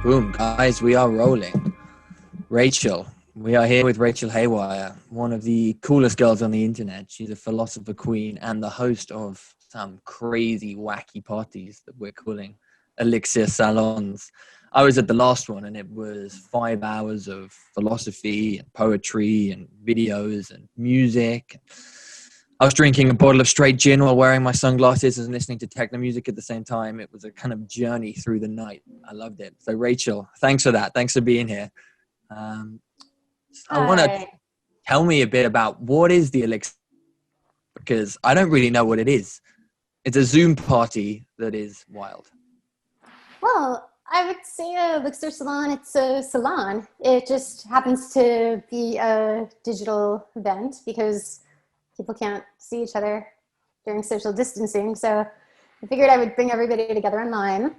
Boom, guys, we are rolling. Rachel, we are here with Rachel Haywire, one of the coolest girls on the internet. She's a philosopher queen and the host of some crazy, wacky parties that we're calling Elixir Salons. I was at the last one and it was 5 hours of philosophy and poetry and videos and music. I was drinking a bottle of straight gin while wearing my sunglasses and listening to techno music at the same time. It was a kind of journey through the night. I loved it. So Rachel, thanks for that. Thanks for being here. I want to tell me a bit about what is the Elixir, because I don't really know what it is. It's a Zoom party that is wild. Well, I would say Elixir Salon, it's a salon. It just happens to be a digital event because people can't see each other during social distancing. So I figured I would bring everybody together online.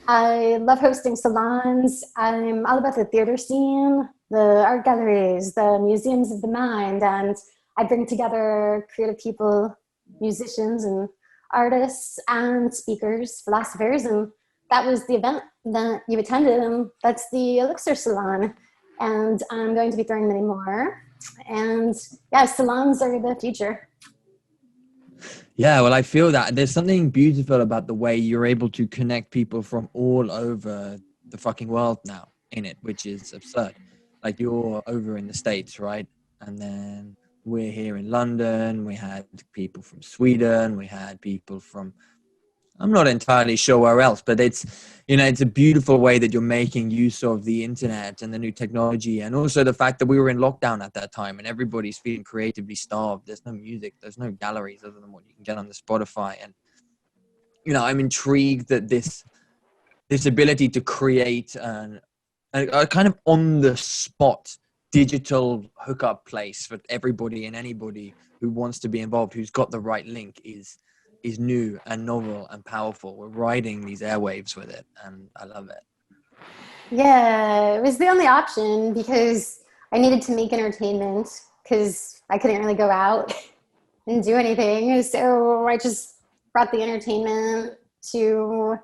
I love hosting salons. I'm all about the theater scene, the art galleries, the museums of the mind, and I bring together creative people, musicians and artists and speakers, philosophers, and that was the event that you attended, and that's the Elixir Salon. And I'm going to be throwing many more. And yeah, salons are the future. Yeah, well, I feel that there's something beautiful about the way you're able to connect people from all over the fucking world now in it, which is absurd. Like you're over in the States, right? And then we're here in London. We had people from Sweden. We had people from, I'm not entirely sure where else, but it's, you know, it's a beautiful way that you're making use of the internet and the new technology. And also the fact that we were in lockdown at that time and everybody's feeling creatively starved. There's no music, there's no galleries other than what you can get on the Spotify. And, you know, I'm intrigued that this ability to create a kind of on the spot digital hookup place for everybody and anybody who wants to be involved, who's got the right link is new and novel and powerful. We're riding these airwaves with it and I love it. Yeah, it was the only option because I needed to make entertainment because I couldn't really go out and do anything. So I just brought the entertainment to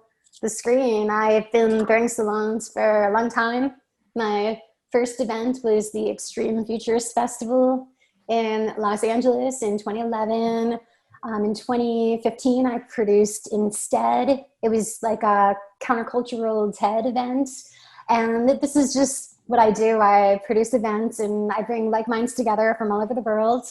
the screen. I've been throwing salons for a long time. My first event was the Extreme Futurist Festival in Los Angeles in 2011. In 2015, I produced Instead. It was like a countercultural TED event. And this is just what I do. I produce events and I bring like minds together from all over the world.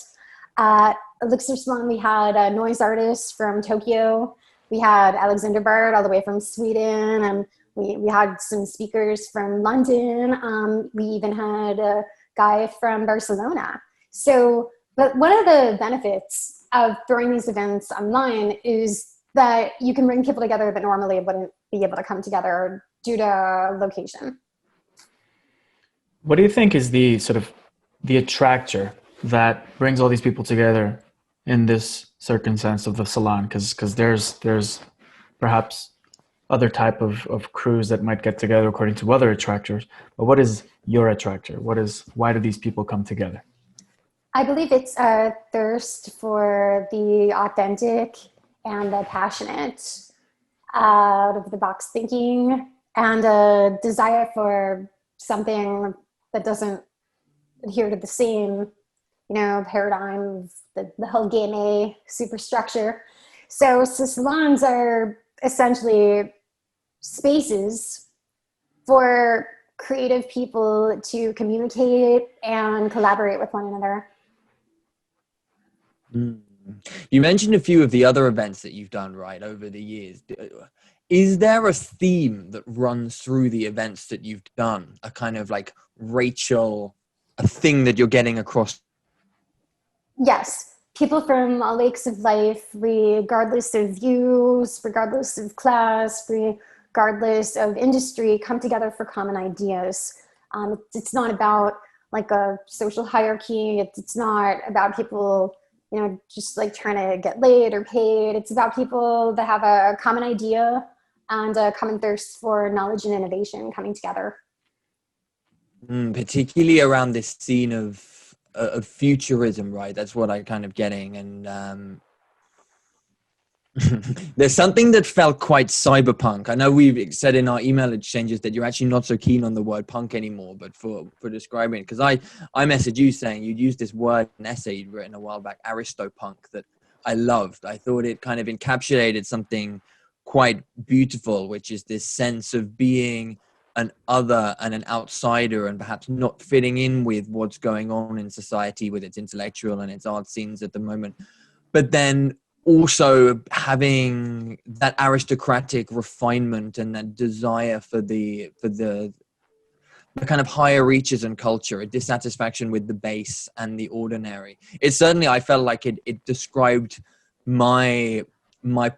At Elixir Salon, we had noise artists from Tokyo. We had Alexander Bird all the way from Sweden. And we had some speakers from London. We even had a guy from Barcelona. So, but one of the benefits of throwing these events online is that you can bring people together that normally wouldn't be able to come together due to location. What do you think is the sort of the attractor that brings all these people together in this circumstance of the salon? Because there's perhaps other type of crews that might get together according to other attractors. But what is your attractor? Why do these people come together? I believe it's a thirst for the authentic and the passionate, out of the box thinking, and a desire for something that doesn't adhere to the same, paradigm of the whole game superstructure. So salons are essentially spaces for creative people to communicate and collaborate with one another. You mentioned a few of the other events that you've done, right, over the years. Is there a theme that runs through the events that you've done? A kind of like Rachel, a thing that you're getting across? Yes. People from all walks of life, regardless of views, regardless of class, regardless of industry, come together for common ideas. It's not about like a social hierarchy. It's not about people just like trying to get laid or paid. It's about people that have a common idea and a common thirst for knowledge and innovation coming together. Particularly around this scene of futurism, right? That's what I'm kind of getting. And There's something that felt quite cyberpunk. I know we've said in our email exchanges that you're actually not so keen on the word punk anymore, but for describing it, because I messaged you saying you'd used this word in an essay you'd written a while back, aristopunk, that I loved. I thought it kind of encapsulated something quite beautiful, which is this sense of being an other and an outsider and perhaps not fitting in with what's going on in society with its intellectual and its art scenes at the moment. But then also having that aristocratic refinement and that desire for the kind of higher reaches in culture, a dissatisfaction with the base and the ordinary. It certainly, I felt like it described my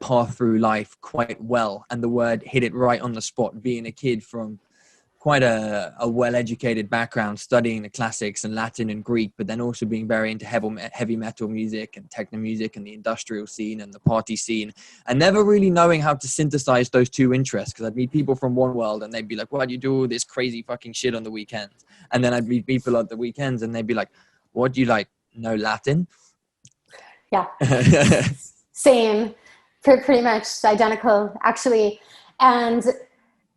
path through life quite well, and the word hit it right on the spot. Being a kid from quite a well-educated background, studying the classics and Latin and Greek, but then also being very into heavy metal music and techno music and the industrial scene and the party scene, and never really knowing how to synthesize those two interests. Because I'd meet people from one world and they'd be like, "Why do you do all this crazy fucking shit on the weekends?" And then I'd meet people at the weekends and they'd be like, "What do you like? No Latin?" Yeah. Same. Pretty much identical, actually. And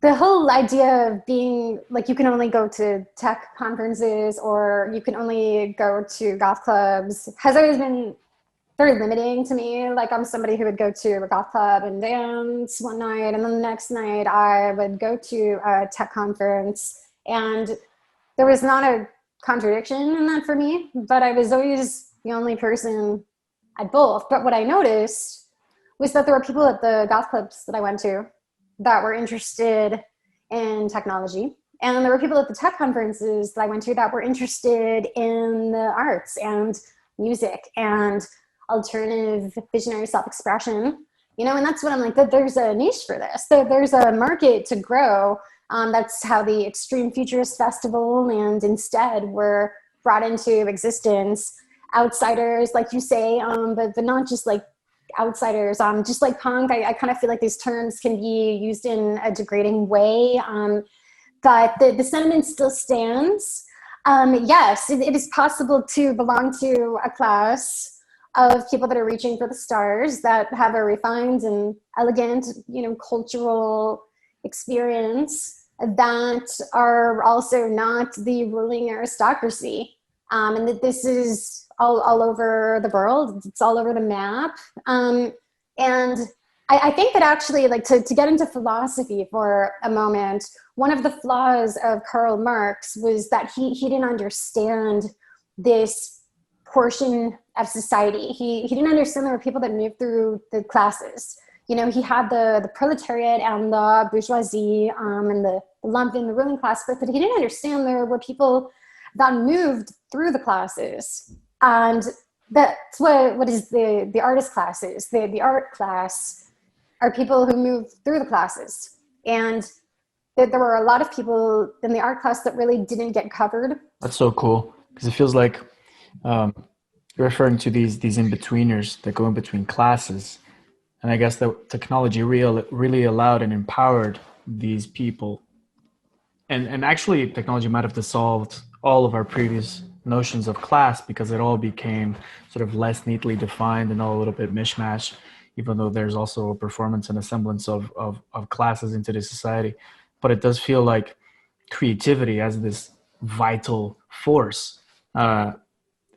the whole idea of being like, you can only go to tech conferences or you can only go to goth clubs has always been very limiting to me. Like, I'm somebody who would go to a goth club and dance one night, and then the next night I would go to a tech conference, and there was not a contradiction in that for me, but I was always the only person at both. But what I noticed was that there were people at the goth clubs that I went to that were interested in technology. And there were people at the tech conferences that I went to that were interested in the arts and music and alternative visionary self-expression, and that's what I'm like, that there's a niche for this, that there's a market to grow. That's how the Extreme Futurist Festival and Instead were brought into existence. Outsiders, like you say, but not just like outsiders, just like punk. I kind of feel like these terms can be used in a degrading way, but the sentiment still stands. Yes, it is possible to belong to a class of people that are reaching for the stars, that have a refined and elegant, cultural experience, that are also not the ruling aristocracy, and that this is all over the world. It's all over the map. And I think that actually, like, to get into philosophy for a moment, one of the flaws of Karl Marx was that he didn't understand this portion of society. He didn't understand there were people that moved through the classes. He had the proletariat and the bourgeoisie, and the lumpen, the ruling class, but he didn't understand there were people that moved through the classes. And that's what is the artist classes. The art class are people who move through the classes. And there were a lot of people in the art class that really didn't get covered. That's so cool, because it feels like you're referring to these in-betweeners that go in between classes. And I guess that technology really allowed and empowered these people. And actually, technology might have dissolved all of our previous notions of class, because it all became sort of less neatly defined and all a little bit mishmash, even though there's also a performance and a semblance of classes into the society. But it does feel like creativity as this vital force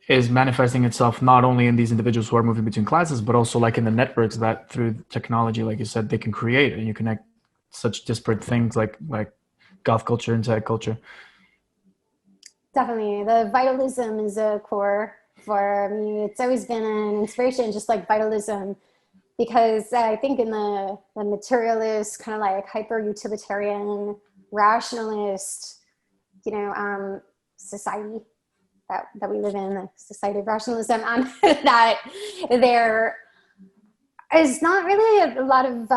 is manifesting itself not only in these individuals who are moving between classes, but also like in the networks that through technology, like you said, they can create, and you connect such disparate things like goth culture and tech culture. Definitely. The vitalism is a core for me. It's always been an inspiration, just like vitalism, because I think in the materialist, kind of like hyper-utilitarian, rationalist, society that we live in, the society of rationalism, that there is not really a lot of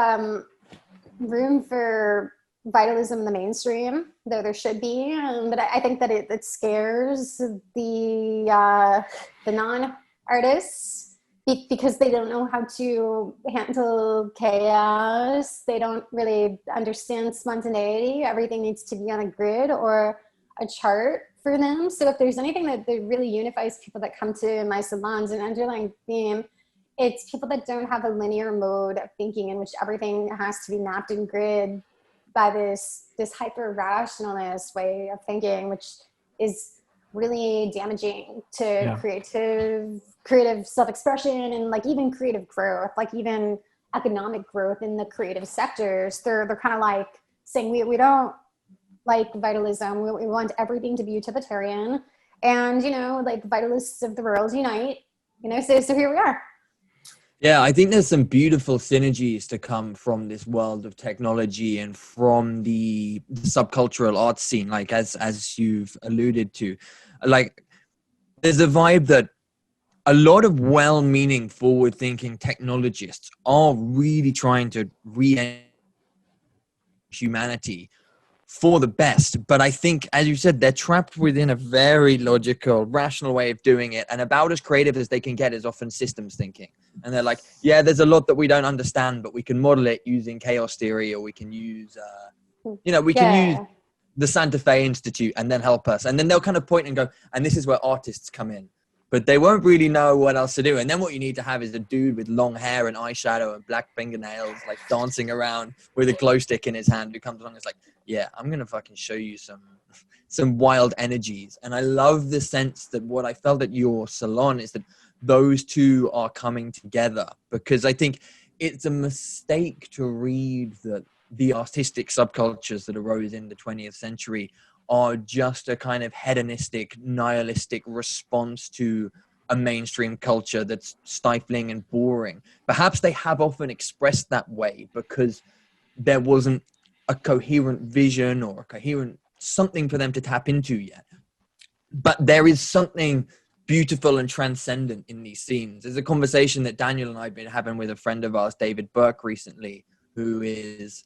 room for vitalism in the mainstream, though there should be. But I think that it scares the non-artists because they don't know how to handle chaos. They don't really understand spontaneity. Everything needs to be on a grid or a chart for them. So if there's anything that really unifies people that come to my salons, an underlying theme it's people that don't have a linear mode of thinking in which everything has to be mapped and grid by this hyper rationalist way of thinking, which is really damaging to Yeah. creative self-expression and like even creative growth, like even economic growth in the creative sectors. They're kind of like saying we don't like vitalism. We want everything to be utilitarian, and like vitalists of the world unite. So here we are. Yeah, I think there's some beautiful synergies to come from this world of technology and from the subcultural art scene, like as you've alluded to. Like, there's a vibe that a lot of well-meaning, forward-thinking technologists are really trying to re-engineer humanity for the best. But I think, as you said, they're trapped within a very logical, rational way of doing it. And about as creative as they can get is often systems thinking. And they're like, yeah, there's a lot that we don't understand, but we can model it using chaos theory, or we can use, can use the Santa Fe Institute and then help us. And then they'll kind of point and go, and this is where artists come in. But they won't really know what else to do. And then what you need to have is a dude with long hair and eyeshadow and black fingernails, like dancing around with a glow stick in his hand, who comes along and is like, yeah, I'm going to fucking show you some wild energies. And I love the sense that what I felt at your salon is that those two are coming together, because I think it's a mistake to read that the artistic subcultures that arose in the 20th century are just a kind of hedonistic, nihilistic response to a mainstream culture that's stifling and boring. Perhaps they have often expressed that way because there wasn't a coherent vision or a coherent something for them to tap into yet. But there is something beautiful and transcendent in these scenes. There's a conversation that Daniel and I have been having with a friend of ours, David Burke, recently, who is...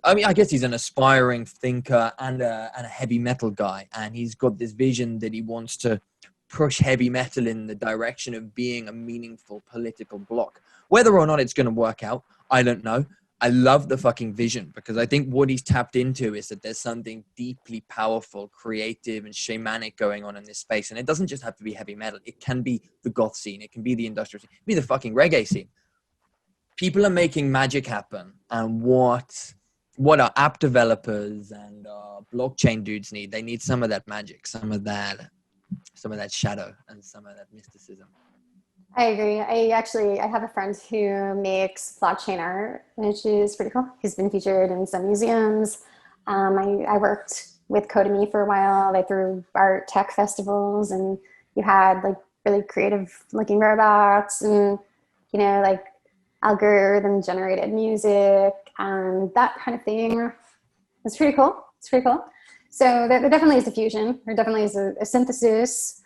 I guess he's an aspiring thinker and a heavy metal guy. And he's got this vision that he wants to push heavy metal in the direction of being a meaningful political bloc. Whether or not it's going to work out, I don't know. I love the fucking vision, because I think what he's tapped into is that there's something deeply powerful, creative and shamanic going on in this space. And it doesn't just have to be heavy metal. It can be the goth scene. It can be the industrial scene. It can be the fucking reggae scene. People are making magic happen, and what our app developers and blockchain dudes need, they need some of that magic, some of that shadow, and some of that mysticism. I agree. I have a friend who makes blockchain art, which is pretty cool. He's been featured in some museums. I worked with Codemy for a while. They threw art tech festivals, and you had like really creative looking robots and like algorithm generated music and that kind of thing. It's pretty cool. So there definitely is a fusion. There definitely is a synthesis,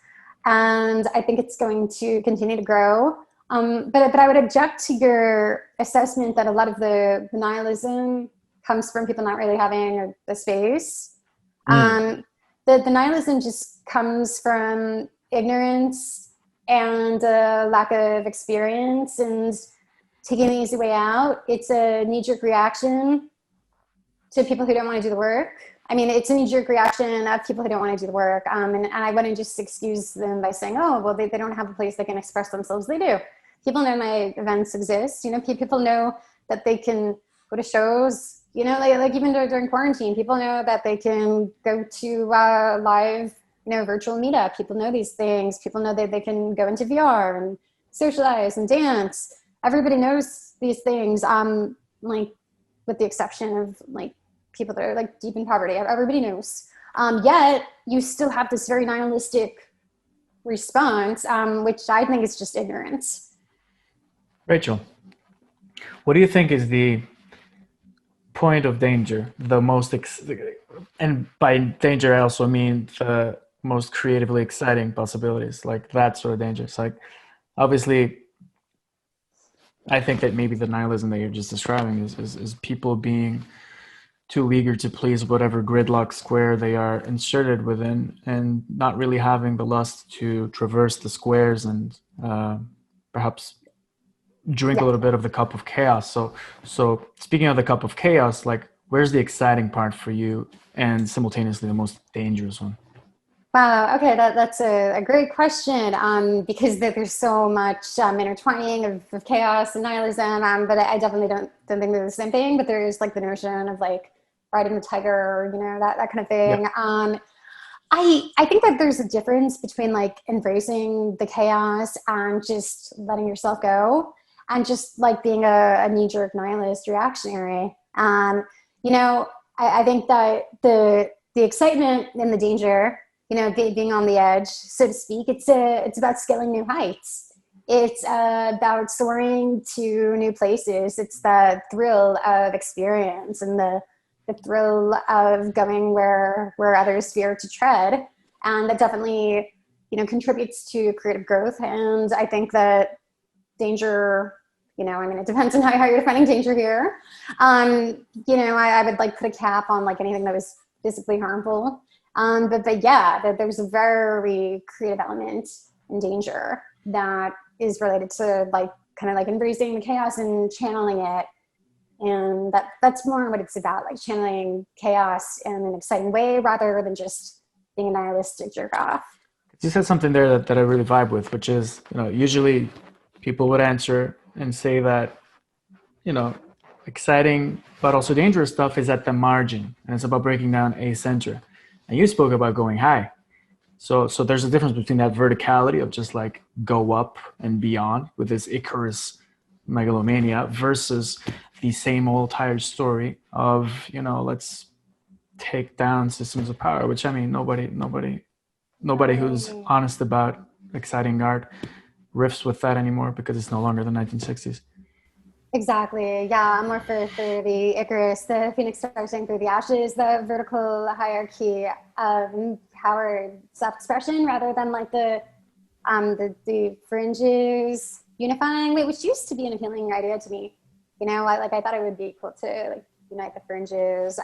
and I think it's going to continue to grow. But I would object to your assessment that a lot of the nihilism comes from people not really having a space. The nihilism just comes from ignorance and a lack of experience and taking the easy way out. It's a knee-jerk reaction to people who don't want to do the work. I mean, it's a knee-jerk reaction of people who don't want to do the work. And I wouldn't just excuse them by saying, oh, well, they don't have a place they can express themselves. They do. People know my events exist. People know that they can go to shows, like even during quarantine, people know that they can go to live, virtual meetup. People know these things. People know that they can go into VR and socialize and dance. Everybody knows these things, like with the exception of like people that are like deep in poverty. Everybody knows. Yet you still have this very nihilistic response, which I think is just ignorance. Rachel, what do you think is the point of danger, the most, and by danger I also mean the most creatively exciting possibilities, like that sort of danger? It's like, obviously, I think that maybe the nihilism that you're just describing is people being too eager to please whatever gridlock square they are inserted within, and not really having the lust to traverse the squares and perhaps drink a little bit of the cup of chaos. So speaking of the cup of chaos, like, where's the exciting part for you and simultaneously the most dangerous one? Wow. Okay, that's a great question. Because there's so much intertwining of chaos and nihilism. But I definitely don't think they're the same thing. But there's like the notion of like riding the tiger, that kind of Yep. thing. I think that there's a difference between like embracing the chaos and just letting yourself go, and just like being a knee-jerk nihilist reactionary. You know, I think that the excitement and the danger, being on the edge, so to speak, it's about scaling new heights. It's about soaring to new places. It's the thrill of experience and the thrill of going where others fear to tread. And that definitely, contributes to creative growth. And I think that danger, it depends on how you're defining danger here. I would like put a cap on like anything that was physically harmful. But yeah, there's a very creative element in danger that is related to like kind of like embracing the chaos and channeling it. And that's more what it's about, like channeling chaos in an exciting way rather than just being a nihilistic jerk off. You said something there that I really vibe with, which is, usually people would answer and say that, you know, exciting but also dangerous stuff is at the margin, and it's about breaking down a center. And you spoke about going high. So there's a difference between that verticality of just like go up and beyond with this Icarus megalomania versus the same old tired story of, let's take down systems of power, which I mean, nobody who's honest about exciting art riffs with that anymore because it's no longer the 1960s. Exactly. Yeah, I'm more for the Icarus, the Phoenix rising through the ashes, the vertical hierarchy of power self-expression, rather than like the fringes unifying, which used to be an appealing idea to me. I thought it would be cool to like unite the fringes,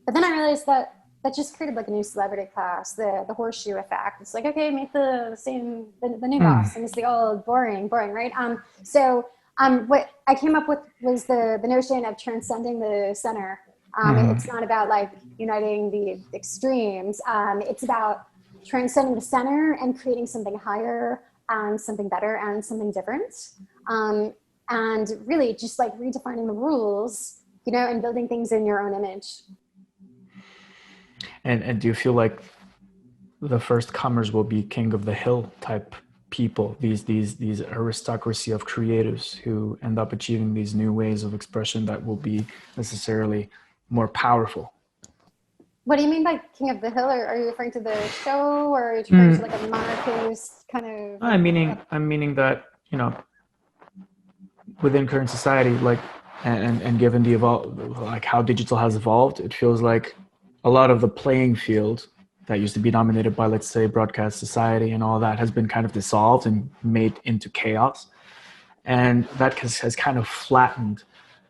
but then I realized that just created like a new celebrity class, the horseshoe effect. It's like, okay, make the same the new boss, and it's the old boring, right? What I came up with was the notion of transcending the center. It's not about like uniting the extremes. It's about transcending the center and creating something higher and something better and something different. And really just like redefining the rules, and building things in your own image. And do you feel like the first comers will be king of the hill type people, these aristocracy of creatives who end up achieving these new ways of expression that will be necessarily more powerful? What do you mean by king of the hill? Are you referring to the show, or are you referring to like a monarchist kind of? I'm meaning that, within current society, like, and given the like how digital has evolved, it feels like a lot of the playing field that used to be dominated by, let's say, broadcast society and all that has been kind of dissolved and made into chaos. And that has kind of flattened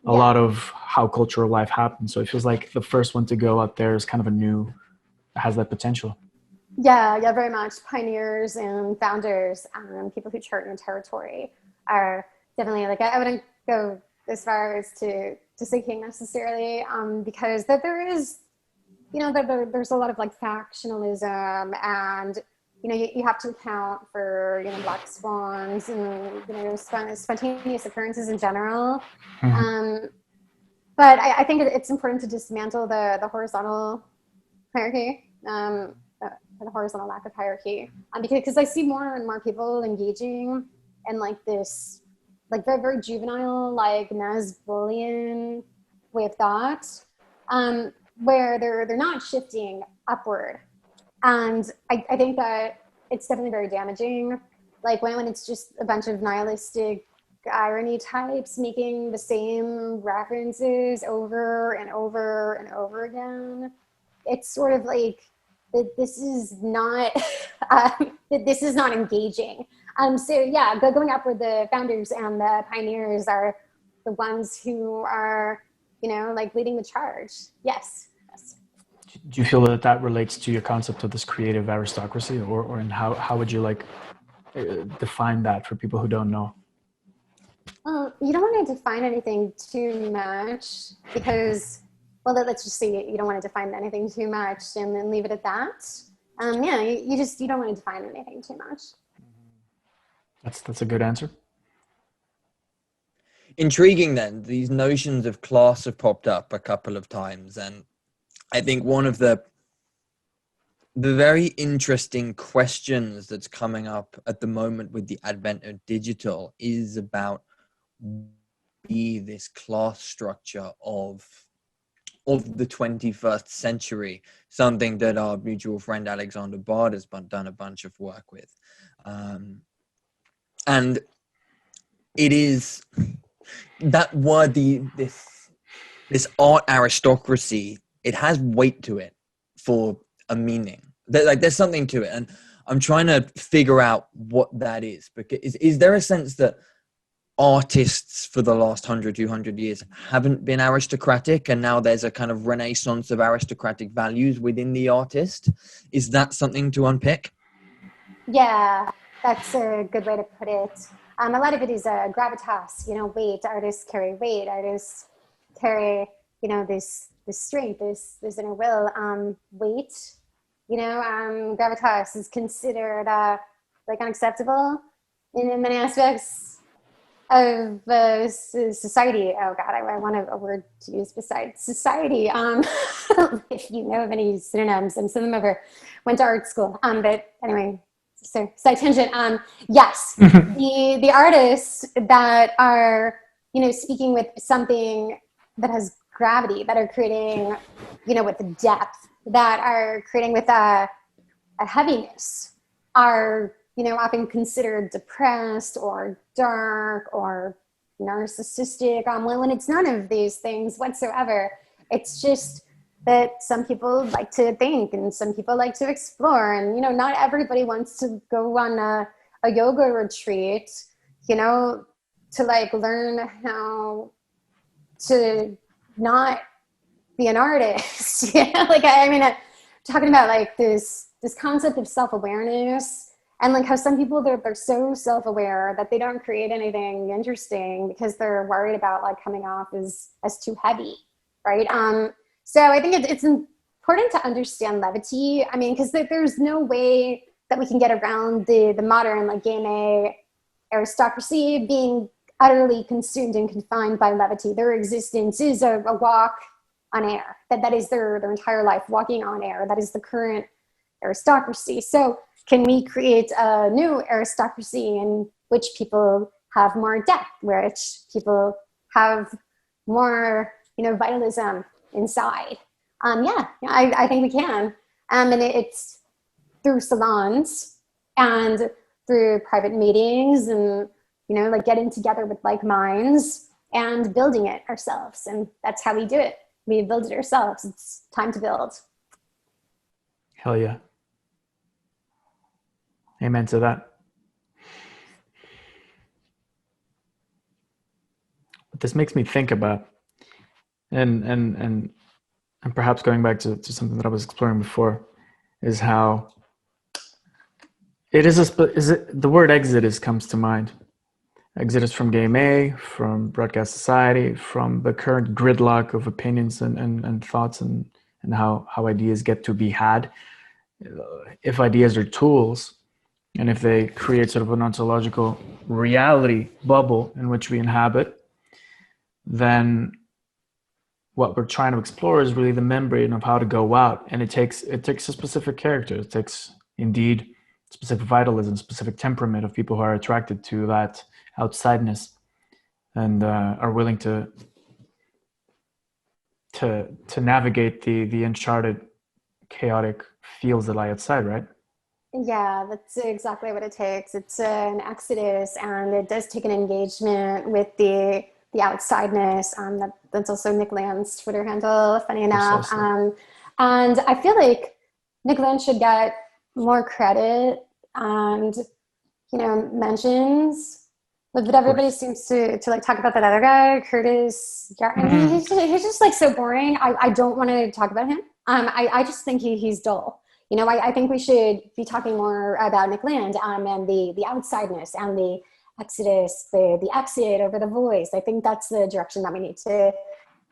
a lot of how cultural life happens. So it feels like the first one to go out there is kind of has that potential. Yeah, very much. Pioneers and founders, people who chart new territory are definitely like, I wouldn't go as far as to say king necessarily, because that there is, there's a lot of like factionalism, and you have to account for black swans and spontaneous occurrences in general. But I think it's important to dismantle the horizontal hierarchy, the horizontal lack of hierarchy, because I see more and more people engaging in like this like very, very juvenile, like Nazbolian way of thought, where they're not shifting upward. And I think that it's definitely very damaging. Like when it's just a bunch of nihilistic irony types making the same references over and over and over again. It's sort of like this is not this is not engaging. So yeah, going up with the founders and the pioneers are the ones who are, like leading the charge. Yes. Do you feel that relates to your concept of this creative aristocracy, or in how would you like define that for people who don't know? Well, you don't want to define anything too much because, well, let's just say you don't want to define anything too much and then leave it at that. Yeah, you don't want to define anything too much. That's a good answer. Intriguing then, these notions of class have popped up a couple of times, and I think one of the very interesting questions that's coming up at the moment with the advent of digital is about this class structure of the 21st century, something that our mutual friend Alexander Bard has done a bunch of work with. And it is that word, this art aristocracy, it has weight to it for a meaning. There's something to it. And I'm trying to figure out what that is. Because is there a sense that artists for the last 100-200 years haven't been aristocratic, and now there's a kind of renaissance of aristocratic values within the artist? Is that something to unpick? Yeah, that's a good way to put it. A lot of it is gravitas, weight. Artists carry weight. Artists carry, this strength, this inner will. Weight, gravitas is considered like unacceptable in many aspects of society. Oh God, I want a word to use besides society. If you know of any synonyms, and some of them ever went to art school. But anyway. So side tangent. Yes, the artists that are, speaking with something that has gravity, that are creating, with the depth, that are creating with a heaviness, are, often considered depressed or dark or narcissistic. When it's none of these things whatsoever, it's just that some people like to think and some people like to explore, and not everybody wants to go on a yoga retreat to like learn how to not be an artist. Talking about like this concept of self-awareness, and like how some people they're so self-aware that they don't create anything interesting because they're worried about like coming off as too heavy, right? So I think it's important to understand levity. Because there's no way that we can get around the modern like game A aristocracy being utterly consumed and confined by levity. Their existence is a walk on air. That is their entire life, walking on air. That is the current aristocracy. So can we create a new aristocracy in which people have more depth, which people have more, vitalism inside? I think we can. And it's through salons and through private meetings and, like getting together with like minds and building it ourselves. And that's how we do it. We build it ourselves. It's time to build. Hell yeah. Amen to that. What this makes me think about, and perhaps going back to something that I was exploring before, is how it is the word exodus comes to mind. Exodus from game A, from broadcast society, from the current gridlock of opinions and thoughts and how ideas get to be had. If ideas are tools, and if they create sort of an ontological reality bubble in which we inhabit, then what we're trying to explore is really the membrane of how to go out. And it takes a specific character. It takes indeed specific vitalism, specific temperament of people who are attracted to that outsideness and are willing to navigate the uncharted, chaotic fields that lie outside, right? Yeah, that's exactly what it takes. It's an exodus, and it does take an engagement with the outsideness. That's also Nick Land's Twitter handle, funny enough. And I feel like Nick Land should get more credit and, mentions. But everybody seems to like talk about that other guy, Curtis. He's just like so boring. I don't want to talk about him. I just think he's dull. I think we should be talking more about Nick Land and the outsideness and the exodus, the exit over the voice. I think that's the direction that we need to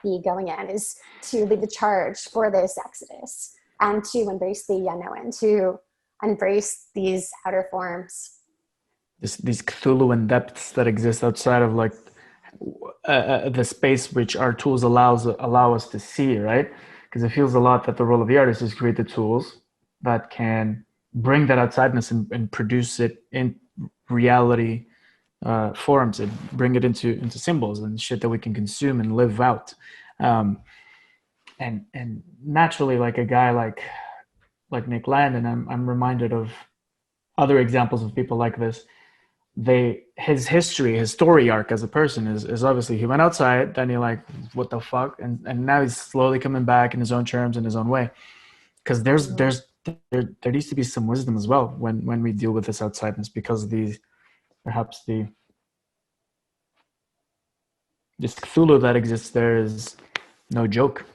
be going in, is to lead the charge for this exodus. and to embrace the unknown, to embrace these outer forms. These Cthulhuan depths that exist outside of like the space which our tools allow us to see, right? Because it feels a lot that the role of the artist is create the tools that can bring that outsideness and produce it in reality forms, and bring it into symbols and shit that we can consume and live out. And naturally, like a guy like Nick Land, and I'm reminded of other examples of people like this. His history, his story arc as a person is obviously he went outside, then he like, what the fuck, and now he's slowly coming back in his own terms, in his own way. Because there needs to be some wisdom as well when we deal with this outsideness, because this Cthulhu that exists there is no joke,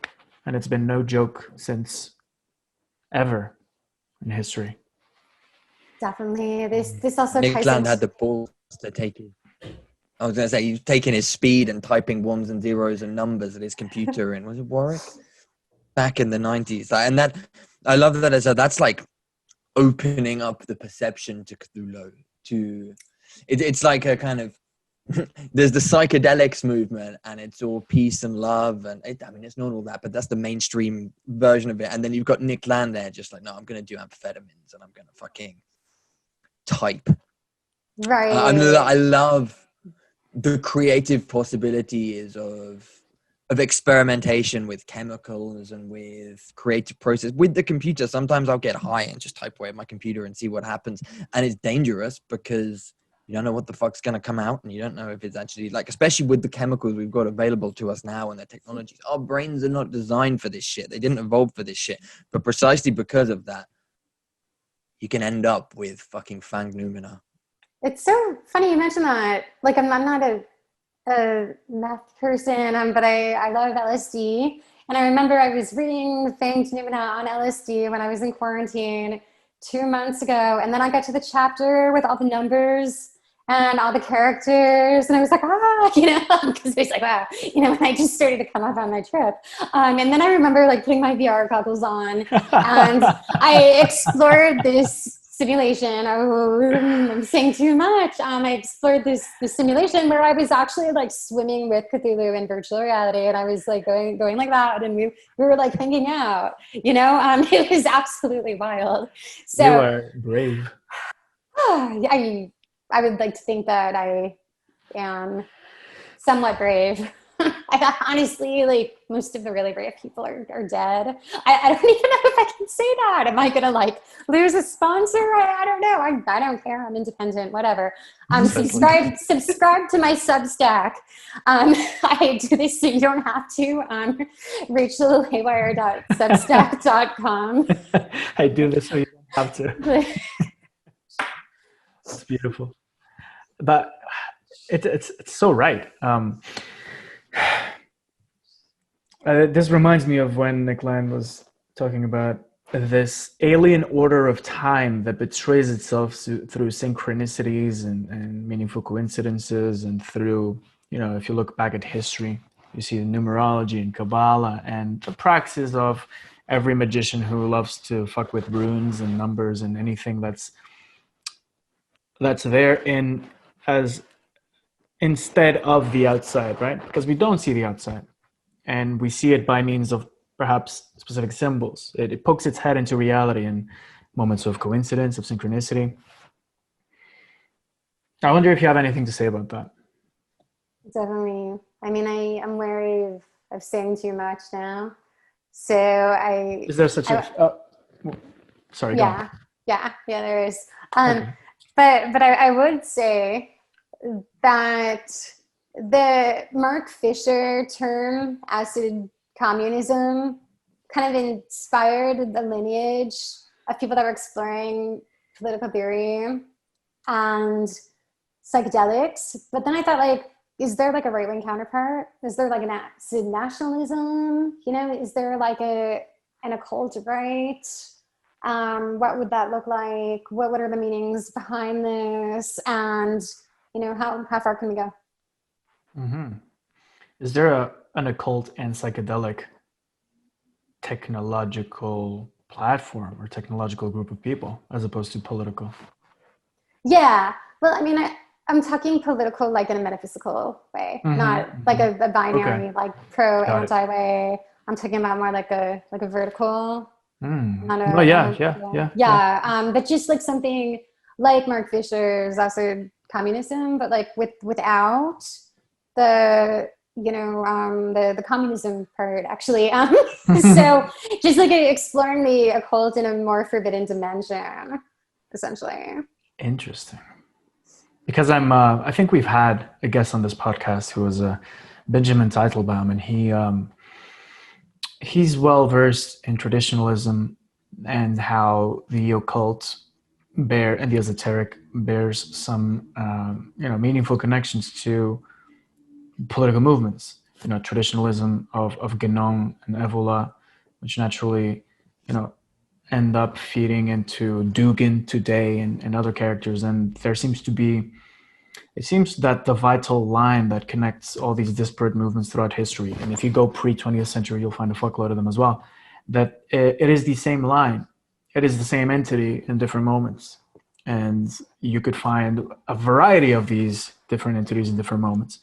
and it's been no joke since ever in history. Definitely. This also Nick ties Land into... had the balls to take it. I was going to say, he's taking his speed and typing ones and zeros and numbers at his computer in, was it Warwick? Back in the 90s. And that, I love that as that's like opening up the perception to Cthulhu. It's like a kind of, there's the psychedelics movement, and it's all peace and love, and it's not all that, but that's the mainstream version of it. And then you've got Nick Land there just like, no, I'm going to do amphetamines and I'm going to fucking type. Right. I love the creative possibilities of experimentation with chemicals and with creative process with the computer. Sometimes I'll get high and just type away at my computer and see what happens, and it's dangerous because you don't know what the fuck's going to come out, and you don't know if it's actually like, especially with the chemicals we've got available to us now and the technologies. Our brains are not designed for this shit. They didn't evolve for this shit. But precisely because of that, you can end up with fucking fang noumena. It's so funny you mentioned that. Like, I'm not a meth person, but I love LSD. And I remember I was reading Fang noumena on LSD when I was in quarantine 2 months ago. And then I got to the chapter with all the numbers and all the characters. And I was like, because it's like, wow, and I just started to come up on my trip. And then I remember like putting my VR goggles on and I explored this simulation. I'm saying too much. I explored this simulation where I was actually like swimming with Cthulhu in virtual reality, and I was like going like that, and we were like hanging out. It was absolutely wild. So you are brave. I would like to think that I am somewhat brave. I honestly, like, most of the really brave people are dead. I don't even know if I can say that. Am I going to like lose a sponsor? I don't know. I don't care. I'm independent, whatever. Subscribe to my Substack. I do this so you don't have to. RachelHaywire.substack.com. I do this so you don't have to. It's beautiful. But it's so right. This reminds me of when Nick Land was talking about this alien order of time that betrays itself through synchronicities and meaningful coincidences, and through, if you look back at history, you see the numerology and Kabbalah and the praxis of every magician who loves to fuck with runes and numbers and anything that's there as instead of the outside, right? Because we don't see the outside, and we see it by means of perhaps specific symbols. It pokes its head into reality in moments of coincidence, of synchronicity. I wonder if you have anything to say about that. Definitely. I mean, I'm wary of saying too much now. So Is there such a... sorry, go on. Yeah, there is. Okay. But I would say that the Mark Fisher term, acid communism, kind of inspired the lineage of people that were exploring political theory and psychedelics. But then I thought, like, is there like a right-wing counterpart? Is there like an acid nationalism? Is there like an occult right? What would that look like? What are the meanings behind this? And how far can we go? Mm-hmm. Is there an occult and psychedelic technological platform or technological group of people as opposed to political. Yeah. Well, I mean, I'm talking political like in a metaphysical way, not like a binary, Okay. like pro Got it. anti way. I'm talking about more like a vertical, not Oh yeah, a yeah, yeah, yeah. yeah. But just like something like Mark Fisher's also communism, but like without the the communism part actually. So just like exploring the occult in a more forbidden dimension, essentially. Interesting. Because I think we've had a guest on this podcast who was Benjamin Teitelbaum, and he's well versed in traditionalism and how the occult and the esoteric bears some meaningful connections to political movements. Traditionalism of Guénon and Evola, which naturally, end up feeding into Dugin today and other characters. And it seems that the vital line that connects all these disparate movements throughout history, and if you go pre-20th century, you'll find a fuckload of them as well, that it is the same line. It is the same entity in different moments. And you could find a variety of these different entities in different moments.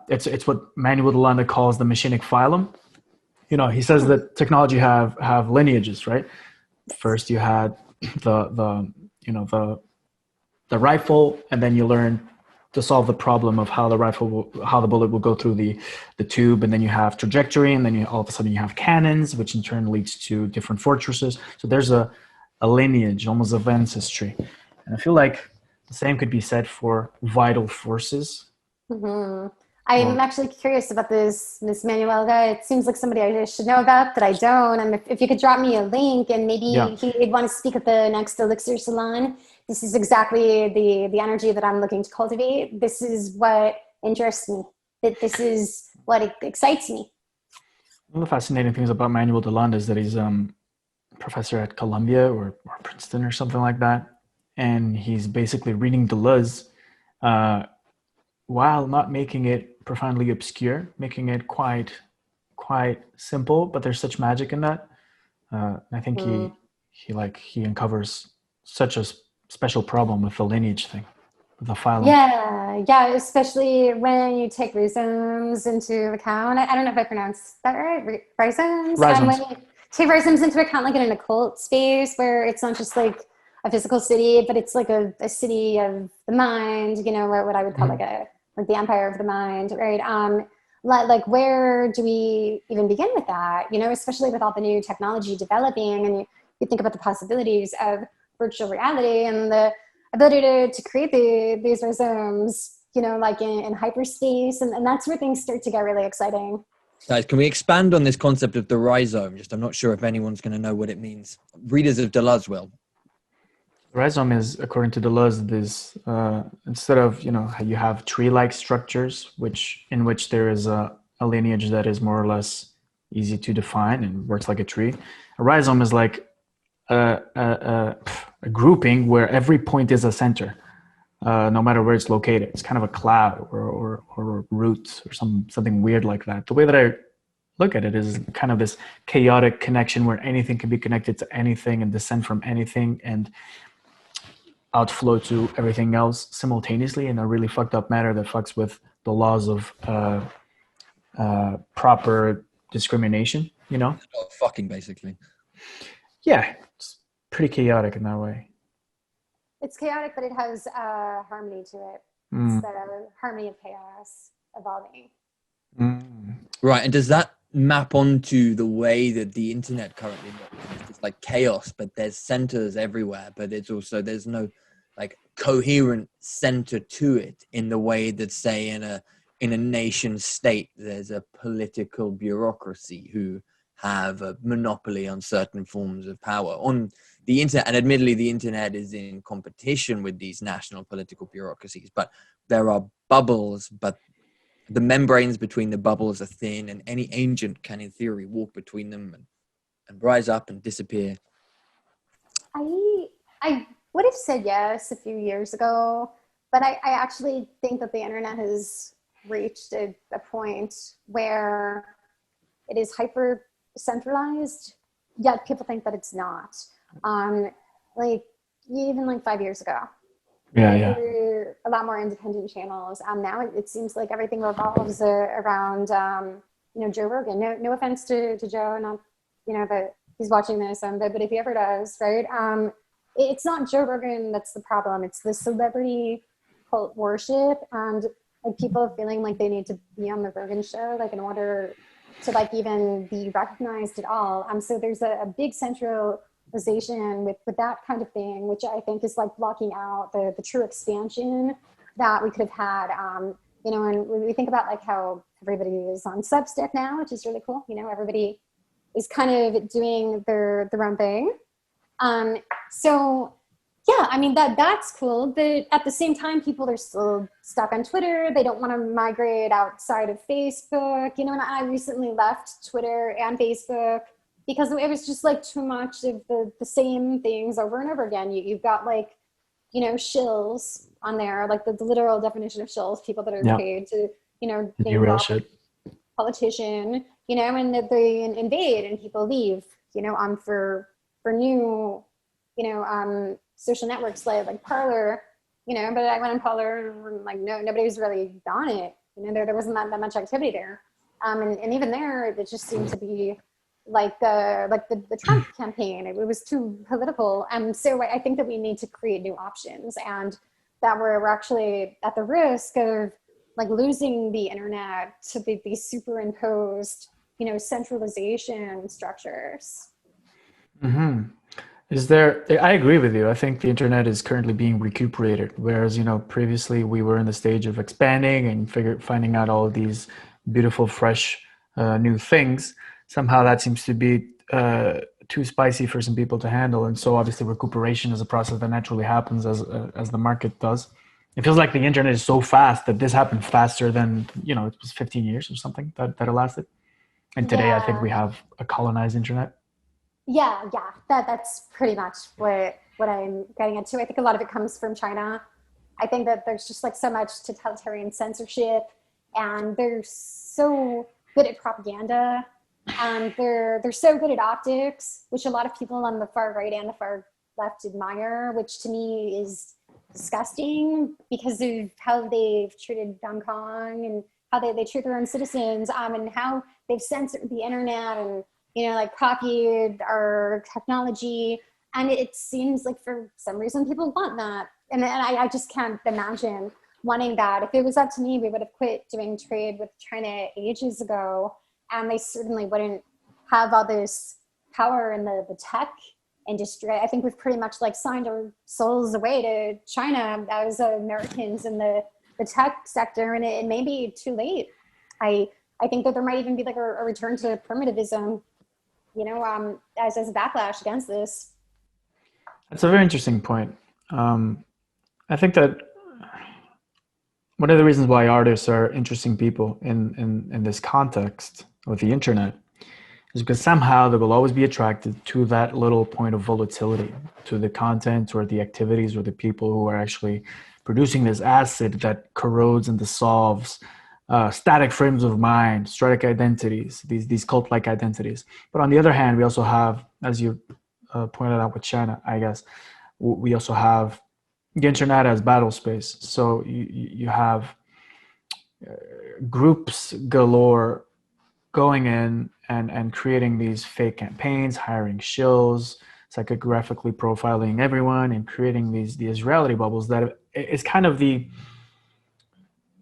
It's what Manuel de Landa calls the machinic phylum. He says that technology have lineages, right? First you had the rifle, and then you learn to solve the problem of how the bullet will go through the tube, and then you have trajectory, and then all of a sudden you have cannons, which in turn leads to different fortresses. So there's a lineage, almost of ancestry, and I feel like the same could be said for vital forces. Mm-hmm. I'm actually curious about this Manuelga. It seems like somebody I should know about that I don't. And if you could drop me a link, and maybe he'd want to speak at the next Elixir Salon. This is exactly the energy that I'm looking to cultivate. This is what interests me. This is what excites me. One of the fascinating things about Manuel de Landa is that he's professor at Columbia or Princeton or something like that, and he's basically reading Deleuze while not making it profoundly obscure, making it quite simple. But there's such magic in that. I think he uncovers such a special problem with the lineage thing, with the phylum. Yeah, especially when you take rhizomes into account. I don't know if I pronounced that right. Rhizomes. When you take rhizomes into account, like in an occult space where it's not just like a physical city, but it's like a city of the mind. What I would call like the empire of the mind, right? Like where do we even begin with that? Especially with all the new technology developing, and you think about the possibilities of virtual reality and the ability to create these rhizomes, like in hyperspace, and that's where things start to get really exciting. Guys, can we expand on this concept of the rhizome? I'm not sure if anyone's going to know what it means. Readers of Deleuze will. Rhizome is, according to Deleuze, this instead of how you have tree-like structures, in which there is a lineage that is more or less easy to define and works like a tree. A rhizome is like a grouping where every point is a center, no matter where it's located. It's kind of a cloud or roots or something weird like that. The way that I look at it is kind of this chaotic connection where anything can be connected to anything and descend from anything and outflow to everything else simultaneously in a really fucked up manner that fucks with the laws of proper discrimination, Fucking basically. Yeah, it's pretty chaotic in that way. It's chaotic, but it has harmony to it. It's the harmony of chaos evolving. Right, and does that map onto the way that the internet currently looks? It's like chaos, but there's centers everywhere, but it's also there's no like coherent center to it in the way that, say, in a nation state, there's a political bureaucracy who have a monopoly on certain forms of power. On the internet, and admittedly the internet is in competition with these national political bureaucracies, but there are bubbles, but the membranes between the bubbles are thin, and any agent can in theory walk between them and rise up and disappear. I would have said yes a few years ago, but I actually think that the internet has reached a point where it is hyper centralized yet people think that it's not. Like even like 5 years ago, Yeah, there yeah. were a lot more independent channels. Now it seems like everything revolves around, Joe Rogan. No offense to Joe, not, that he's watching this, but if he ever does, right? It's not Joe Rogan that's the problem. It's the celebrity cult worship and like people feeling like they need to be on the Rogan show, like in order to like even be recognized at all. So there's a big centralization with that kind of thing, which I think is like blocking out the true expansion that we could have had. And when we think about like how everybody is on Substack now, which is really cool. Everybody is kind of doing their own thing. So yeah, I mean that's cool. But at the same time, people are still stuck on Twitter. They don't want to migrate outside of Facebook. And I recently left Twitter and Facebook because it was just like too much of the same things over and over again. You've got like, shills on there, like the literal definition of shills, people that are Yeah. paid to, name Derail drop shit. politician, and that they invade and people leave, for new, social networks like Parler, but I went on Parler and like, nobody was really on it. There wasn't that much activity there. And even there, it just seemed to be like the Trump campaign. It was too political. So I think that we need to create new options and that we're actually at the risk of like losing the internet to these superimposed, centralization structures. Mm-hmm. I agree with you. I think the internet is currently being recuperated, whereas, previously we were in the stage of expanding and finding out all of these beautiful, fresh, new things. Somehow that seems to be too spicy for some people to handle. And so obviously recuperation is a process that naturally happens as the market does. It feels like the internet is so fast that this happened faster than, it was 15 years or something that it lasted. And today I think Yeah. we have a colonized internet. Yeah. That's pretty much what I'm getting into. I think a lot of it comes from China. I think that there's just like so much totalitarian censorship, and they're so good at propaganda. They're so good at optics, which a lot of people on the far right and the far left admire, which to me is disgusting because of how they've treated Hong Kong and how they treat their own citizens, and how they've censored the internet and like copied our technology. And it seems like for some reason people want that. And I just can't imagine wanting that. If it was up to me, we would have quit doing trade with China ages ago. And they certainly wouldn't have all this power in the tech industry. I think we've pretty much like signed our souls away to China as Americans in the tech sector. And it may be too late. I think that there might even be like a return to primitivism, as a backlash against this. That's a very interesting point. I think that one of the reasons why artists are interesting people in this context with the internet is because somehow they will always be attracted to that little point of volatility, to the content or the activities or the people who are actually producing this acid that corrodes and dissolves static frames of mind, static identities, these cult-like identities. But on the other hand, we also have, as you pointed out with China, I guess, we also have the internet as battle space. So you have groups galore going in and creating these fake campaigns, hiring shills, psychographically profiling everyone, and creating these reality bubbles that is kind of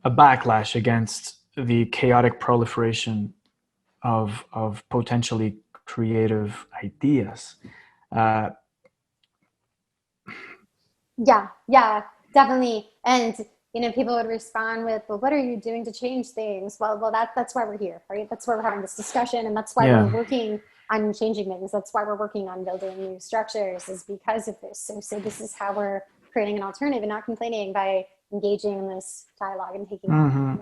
a backlash against the chaotic proliferation of potentially creative ideas. Yeah, definitely. And people would respond with, "Well, what are you doing to change things?" Well, that's why we're here, right? That's why we're having this discussion, and that's why we're Yeah. working on changing things. That's why we're working on building new structures, is because of this. So this is how we're creating an alternative and not complaining by engaging in this dialogue and taking Mm-hmm.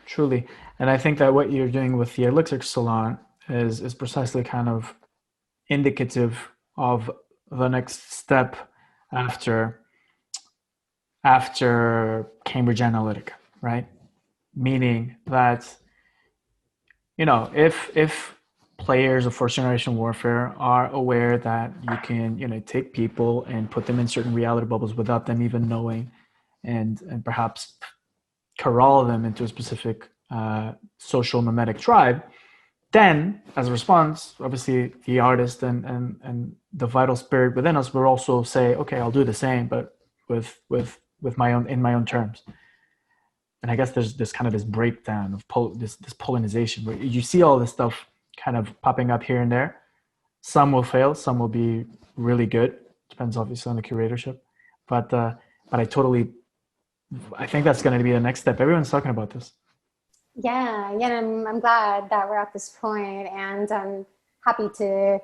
Truly. And I think that what you're doing with the Elixir Salon is precisely kind of indicative of the next step after Cambridge Analytica, right? Meaning that, if players of first generation warfare are aware that you can, take people and put them in certain reality bubbles without them even knowing, and perhaps corral them into a specific social mimetic tribe. Then, as a response, obviously the artist and the vital spirit within us will also say, okay, I'll do the same, but with my own, in my own terms. And I guess there's this kind of this breakdown of this pollinization where you see all this stuff kind of popping up here and there. Some will fail, some will be really good. Depends obviously on the curatorship, but I think that's going to be the next step. Everyone's talking about this. Yeah, I'm glad that we're at this point, and I'm happy to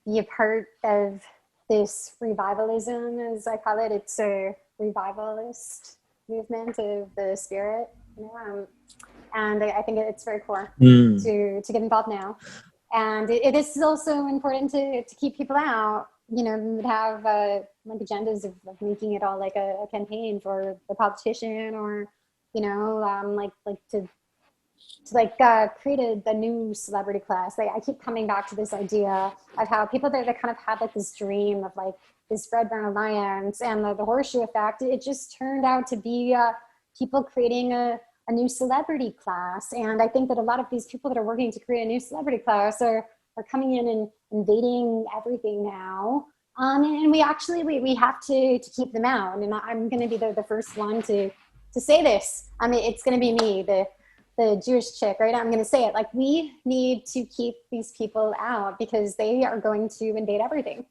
be a part of this revivalism, as I call it. It's a revivalist movement of the spirit, and I think it's very core to get involved now. And it is also important to keep people out, have like agendas of making it all like a campaign for the politician, or create a new celebrity class. Like, I keep coming back to this idea of how people that kind of had like this dream of like this Red Barn Alliance and the horseshoe effect. It just turned out to be people creating a new celebrity class. And I think that a lot of these people that are working to create a new celebrity class are coming in and invading everything now. And we have to keep them out. And I'm going to be the first one to say this. I mean, it's going to be me, the Jewish chick, right? I'm going to say it. Like, we need to keep these people out because they are going to invade everything.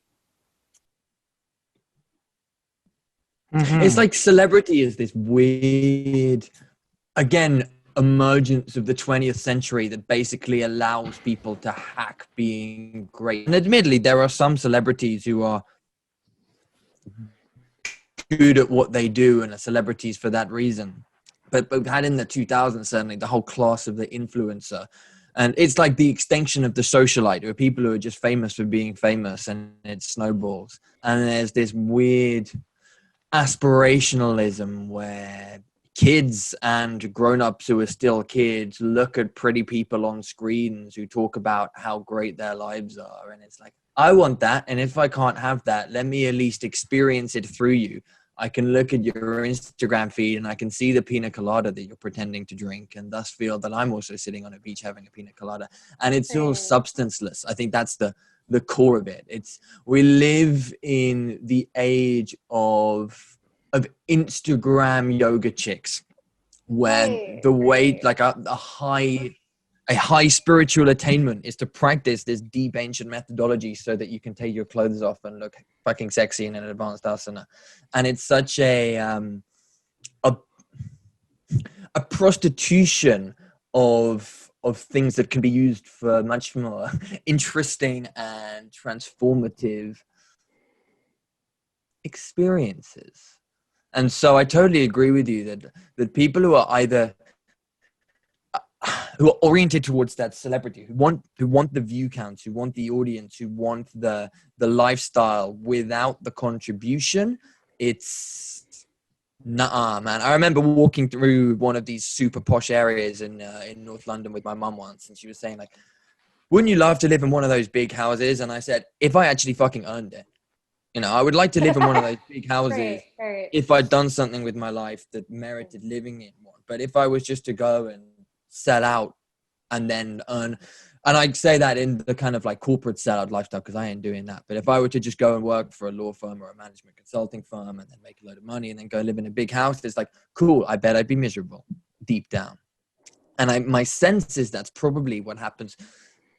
Mm-hmm. It's like celebrity is this weird, again, emergence of the 20th century that basically allows people to hack being great. And admittedly, there are some celebrities who are good at what they do and are celebrities for that reason. But we've had in the 2000s, certainly, the whole class of the influencer. And it's like the extension of the socialite, where people who are just famous for being famous, and it snowballs. And there's this weird aspirationalism where kids and grown-ups who are still kids look at pretty people on screens who talk about how great their lives are. And it's like, I want that. And if I can't have that, let me at least experience it through you. I can look at your Instagram feed and I can see the pina colada that you're pretending to drink, and thus feel that I'm also sitting on a beach having a pina colada. And it's all substanceless. I think that's the core of it. We live in the age of Instagram yoga chicks, where the way, like a high spiritual attainment is to practice this deep ancient methodology so that you can take your clothes off and look fucking sexy in an advanced asana. And it's such a prostitution of things that can be used for much more interesting and transformative experiences. And so I totally agree with you that people who are oriented towards that celebrity, who want the view counts, who want the audience, who want the lifestyle without the contribution, it's nah, man. I remember walking through one of these super posh areas in North London with my mum once, and she was saying, like, wouldn't you love to live in one of those big houses? And I said, if I actually fucking earned it. I would like to live in one of those big houses right. if I'd done something with my life that merited living in one. But if I was just to go and sell out and then earn, and I say that in the kind of like corporate sellout lifestyle, because I ain't doing that. But if I were to just go and work for a law firm or a management consulting firm and then make a load of money and then go live in a big house, it's like, cool, I bet I'd be miserable deep down. And my sense is that's probably what happens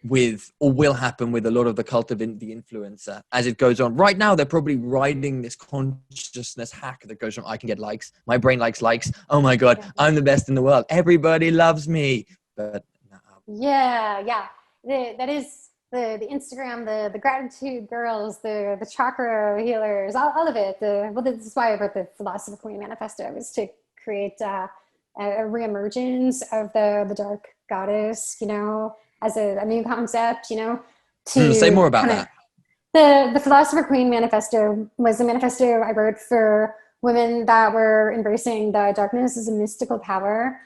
with, or will happen with, a lot of the cult of the influencer as it goes on. Right now, they're probably riding this consciousness hack that goes from, I can get likes, my brain likes. Oh my God, I'm the best in the world. Everybody loves me. But no. Yeah. That is the Instagram, the gratitude girls, the chakra healers, all of it. Well, this is why I wrote the Philosopher Queen Manifesto, was to create a reemergence of the dark goddess, as a new concept, to say more about that. The Philosopher Queen Manifesto was a manifesto I wrote for women that were embracing the darkness as a mystical power.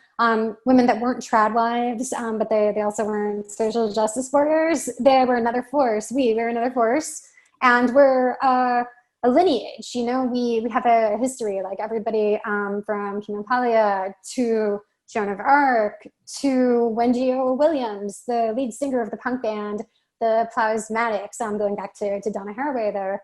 women that weren't trad wives, but they also weren't social justice warriors. They were another force. We were another force, and we're a lineage. You know, we have a history, like everybody from Kim Palia to Joan of Arc to Wendy O. Williams, the lead singer of the punk band, the Plasmatics, going back to Donna Haraway, the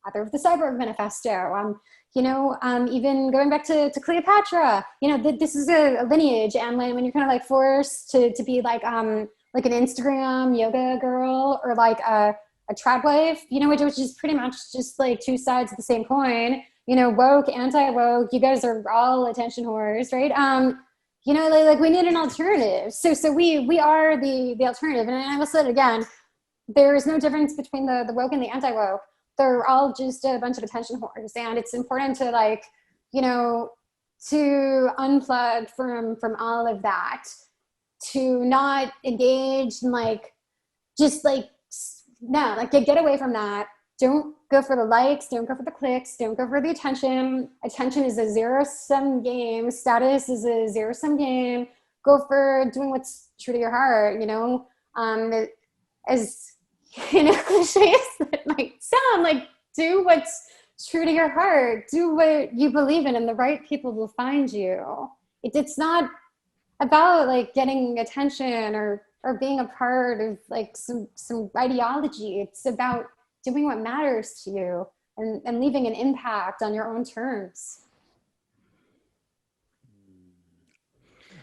author of the Cyborg Manifesto, even going back to Cleopatra. You know, this is a lineage, and when you're kind of like forced to be like an Instagram yoga girl or like a trad wife, you know, which is pretty much just like two sides of the same coin, you know, woke, anti-woke, you guys are all attention whores, right? You know, like we need an alternative. So we are the alternative. And I will say it again, there is no difference between the woke and the anti-woke. They're all just a bunch of attention whores. And it's important to like, you know, to unplug from all of that, to not engage in like, just like, no, like get away from that. Don't go for the likes, don't go for the clicks, don't go for the attention. Attention is a zero-sum game. Status is a zero-sum game. Go for doing what's true to your heart, you know? As, you know, cliche as that might sound, like do what's true to your heart. Do what you believe in, and the right people will find you. It's not about like getting attention or being a part of like some ideology. It's about doing what matters to you and leaving an impact on your own terms.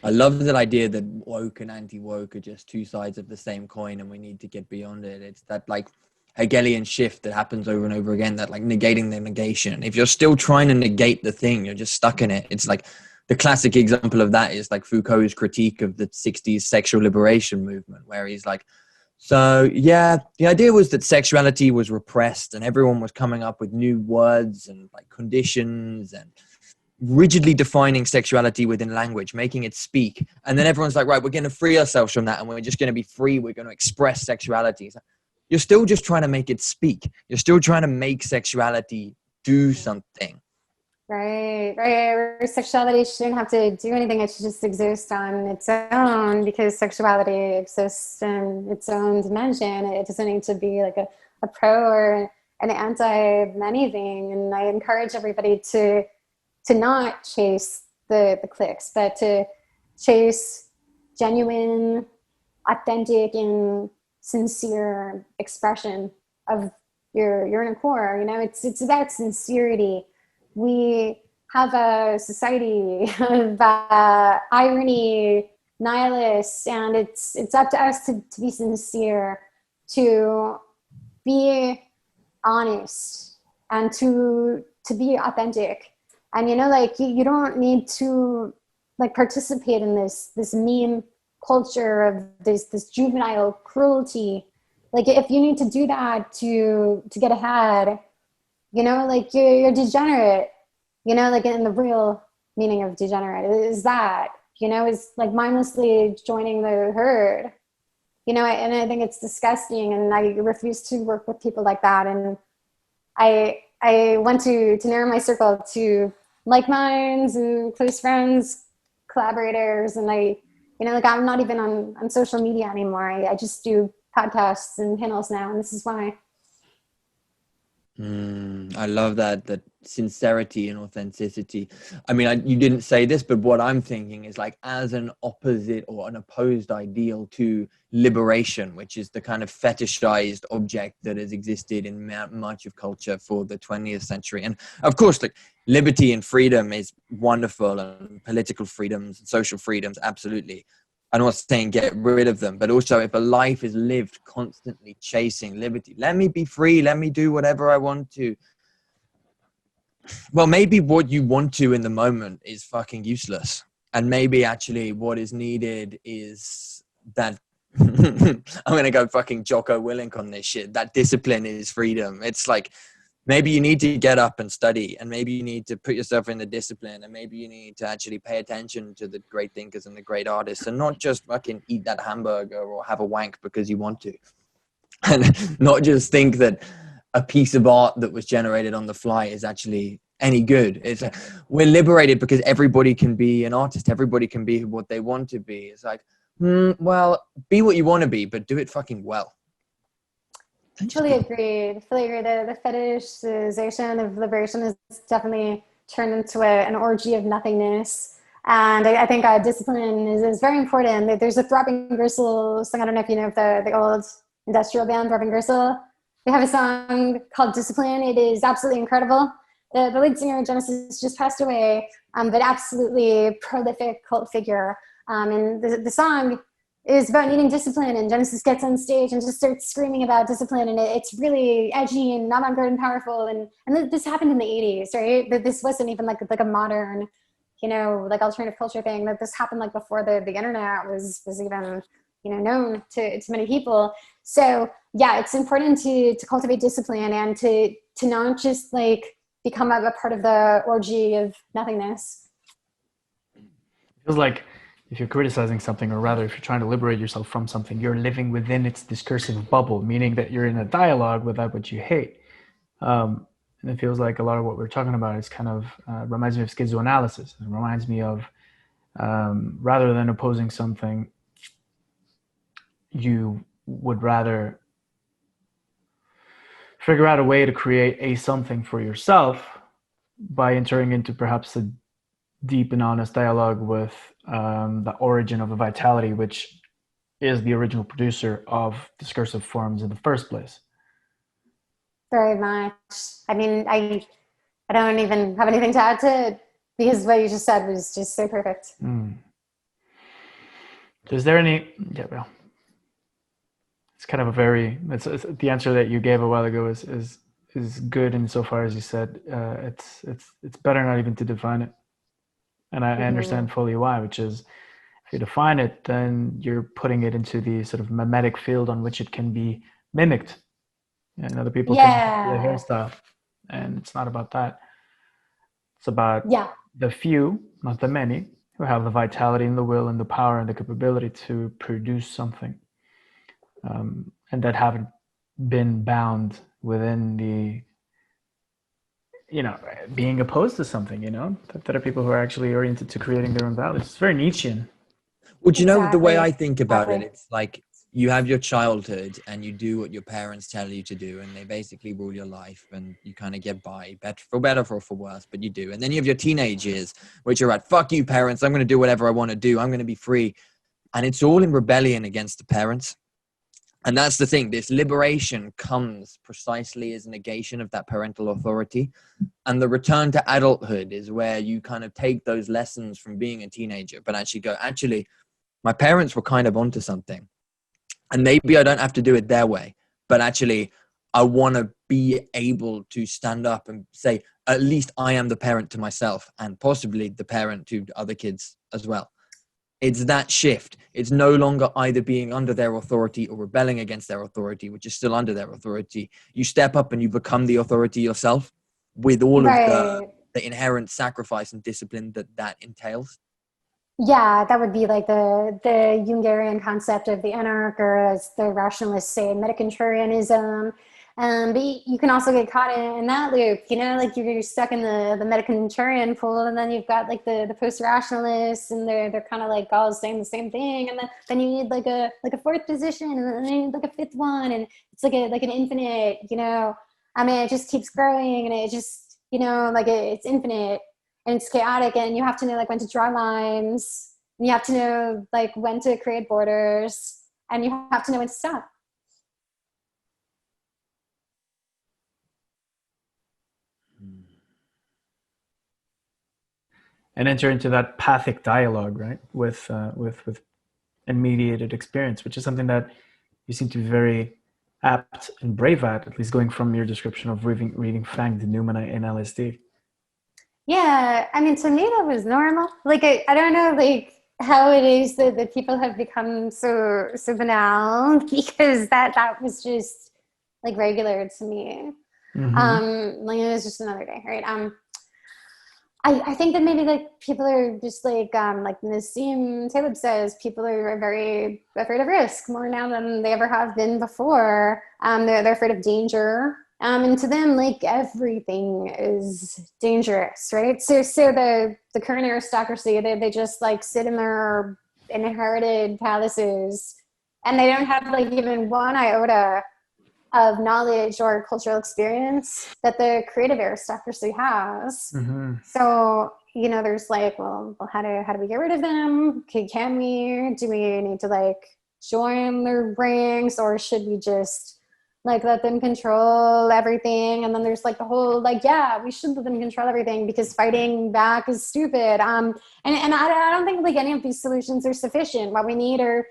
I love that idea that woke and anti-woke are just two sides of the same coin, and we need to get beyond it. It's that like Hegelian shift that happens over and over again, that like negating the negation. If you're still trying to negate the thing, you're just stuck in it. It's like the classic example of that is like Foucault's critique of the 60s sexual liberation movement, where he's like, so yeah, the idea was that sexuality was repressed and everyone was coming up with new words and like conditions and rigidly defining sexuality within language, making it speak. And then everyone's like, right, we're going to free ourselves from that and we're just going to be free. We're going to express sexuality. So you're still just trying to make it speak. You're still trying to make sexuality do something. Right. Sexuality shouldn't have to do anything. It should just exist on its own, because sexuality exists in its own dimension. It doesn't need to be like a pro or an anti anything. And I encourage everybody to not chase the clicks, but to chase genuine, authentic, and sincere expression of your inner core. You know, it's about sincerity. We have a society of irony, nihilists, and it's up to us to be sincere, to be honest, and to be authentic. And you know, like you don't need to like participate in this meme culture of this juvenile cruelty. Like if you need to do that to get ahead, you know, like you're degenerate, you know, like in the real meaning of degenerate is that, you know, is like mindlessly joining the herd, you know, and I think it's disgusting, and I refuse to work with people like that. And I want to narrow my circle to like minds and close friends, collaborators. And I, you know, like I'm not even on social media anymore. I just do podcasts and panels now, and this is why. I love that sincerity and authenticity. I mean, you didn't say this, but what I'm thinking is like as an opposite or an opposed ideal to liberation, which is the kind of fetishized object that has existed in much of culture for the 20th century. And of course, like liberty and freedom is wonderful, and political freedoms and social freedoms, absolutely. I'm not saying get rid of them, but also if a life is lived constantly chasing liberty, let me be free, let me do whatever I want to. Well, maybe what you want to in the moment is fucking useless. And maybe actually what is needed is that I'm going to go fucking Jocko Willink on this shit. That discipline is freedom. It's like, maybe you need to get up and study, and maybe you need to put yourself in the discipline, and maybe you need to actually pay attention to the great thinkers and the great artists, and not just fucking eat that hamburger or have a wank because you want to. And not just think that a piece of art that was generated on the fly is actually any good. It's like, we're liberated because everybody can be an artist. Everybody can be what they want to be. It's like, well, be what you want to be, but do it fucking well. Fully agreed. Fully agree. The fetishization of liberation is definitely turned into an orgy of nothingness. And I think discipline is very important. There's a Throbbing Gristle song. I don't know if you know the old industrial band Throbbing Gristle. They have a song called Discipline. It is absolutely incredible. The lead singer of Genesis just passed away, but absolutely prolific cult figure. And the song is about needing discipline, and Genesis gets on stage and just starts screaming about discipline, and it's really edgy and avant-garde and powerful. And this happened in the 80s, right? That this wasn't even like a modern, like alternative culture thing. That this happened like before the internet was even known to many people. So yeah, it's important to cultivate discipline and to not just like become a part of the orgy of nothingness. It feels like if you're criticizing something, or rather if you're trying to liberate yourself from something, you're living within its discursive bubble, meaning that you're in a dialogue with that which you hate. And it feels like a lot of what we're talking about is kind of reminds me of schizoanalysis. It reminds me of rather than opposing something, you would rather figure out a way to create a something for yourself by entering into perhaps a deep and honest dialogue with the origin of a vitality, which is the original producer of discursive forms in the first place. Very much. I mean, I don't even have anything to add to it, because what you just said was just so perfect. Is there any? Yeah, well, it's kind of a very. It's the answer that you gave a while ago is good insofar as you said it's better not even to define it, and I understand fully why. Which is, if you define it, then you're putting it into the sort of mimetic field on which it can be mimicked, and other people can do the hairstyle, and it's not about that. It's about the few, not the many, who have the vitality and the will and the power and the capability to produce something, and that haven't been bound within the, being opposed to something, that are people who are actually oriented to creating their own values. It's very Nietzschean. Well, the way I think about it, it's like you have your childhood and you do what your parents tell you to do, and they basically rule your life, and you kind of get by, for better or for worse, but you do. And then you have your teenage years, which are at, fuck you parents, I'm going to do whatever I want to do, I'm going to be free. And it's all in rebellion against the parents. And that's the thing, this liberation comes precisely as a negation of that parental authority. And the return to adulthood is where you kind of take those lessons from being a teenager, but actually go, my parents were kind of onto something. And maybe I don't have to do it their way, but actually I want to be able to stand up and say, at least I am the parent to myself, and possibly the parent to other kids as well. It's that shift. It's no longer either being under their authority or rebelling against their authority, which is still under their authority. You step up and you become the authority yourself with all of the inherent sacrifice and discipline that entails. Yeah, that would be like the Jungerian concept of the anarch, or as the rationalists say, metacontrarianism. But you can also get caught in that loop, like you're stuck in the metacontrarian pool, and then you've got like the post-rationalists, and they're kind of like all saying the same thing, and then you need like a fourth position, and then you need like a fifth one, and it's like an infinite, I mean, it just keeps growing, and it just, it's infinite. And it's chaotic, and you have to know like when to draw lines, and you have to know like when to create borders, and you have to know when to stop. And enter into that pathic dialogue, right, with mediated experience, which is something that you seem to be very apt and brave at least going from your description of reading Frank de Newman in LSD. Yeah, I mean, to me that was normal. Like I don't know like how it is that people have become so banal, because that was just like regular to me. Like it was just another day, right? I think that maybe like people are just like Nassim Taleb says, people are very afraid of risk more now than they ever have been before. They're afraid of danger. And to them, like, everything is dangerous, right? So the current aristocracy, they just like sit in their inherited palaces, and they don't have like even one iota of knowledge or cultural experience that the creative aristocracy has. Mm-hmm. So, there's like, well, how do we get rid of them? Can we? Do we need to like join their ranks, or should we just like let them control everything? And then there's like the whole like, yeah, we should let them control everything because fighting back is stupid. And I don't think like any of these solutions are sufficient. What we need are